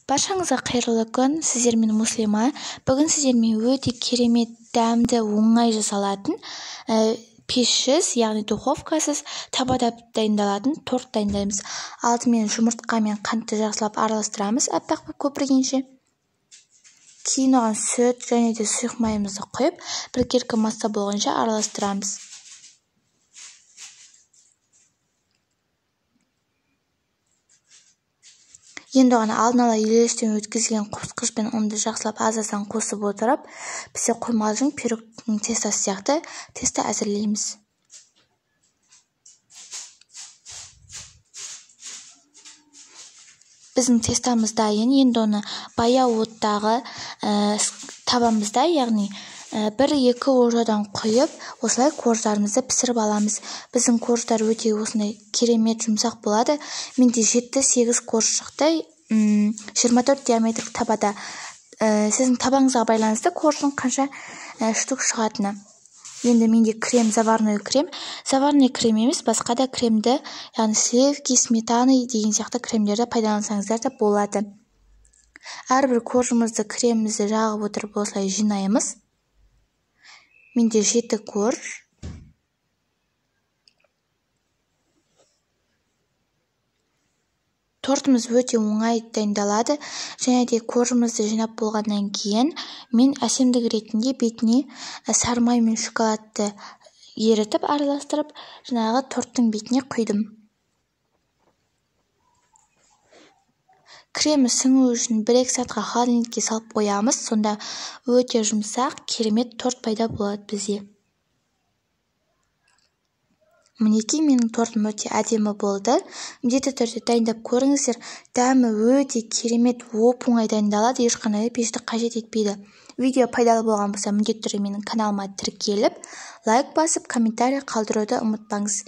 Баршаңызға қайырлы күн, сіздермен Муслима. Бүгін сіздермен өте керемет, дәмді, оңай жасалатын пешсіз, яғни духовкасыз табада дайындалатын торт дайындаймыз. Алдымен жұмыртқа мен қантты жақсылап араластырамыз, аппақ болып көпіргенше. Кейін оған сүт және де сұйық майымызды құйып, біркелкі масса болғанша араластырамыз. Енді оған алдын ала елестен өткізген қосқыш пен ұнды жақсылап аз-аздан қосып отырып, бізде қоймалжың пирогтың тестасы сияқты теста әзірлейміз. Біздің тестамыз дайын. Енді оны баяу оттағы табамызда, яғни 1-2 ожаудан құйып, осылай корждарымызды пісіріп аламыз. Біздің корждар өте осындай керемет жұмсақ болады. Менде 7-8 корж шықты, 24 диаметрлік табада. Сіздің табаңызға байланысты корждың қанша штук шығатыны. Енді менде крем, заварной крем. Заварной крем емес, басқа да кремді, яғни сливки, сметаны деген сияқты кремдерді пайдалансаңыздар да болады. Әрбір коржымызды, кремімізді жағып отырып осылай жинаймыз. Менде 7 корж. Тортымыз өте оңай дайындалады. Және де коржымызды жинап болғаннан кейін мен әсемдік ретінде бетіне сары май мен шоколадты ерітіп араластырып, жаңағы торттың бетіне құйдым. Кремі сіңу үшін 1-2 сағатқа холодильникке салып қоямыз. Сонда өте жұмсақ, керемет торт пайда болады бізде. Мінекей, менің тортым өте әдемі болды. Міндетті түрде дайындап көріңіздер. Дәмі өте керемет, оп-оңай дайындалады, ешқандай пешті қажет етпейді. Видео пайдалы болған болса, міндетті түрде менің каналыма тіркеліп, лайк басып, комментарий қалдыруды ұмытпаңыз.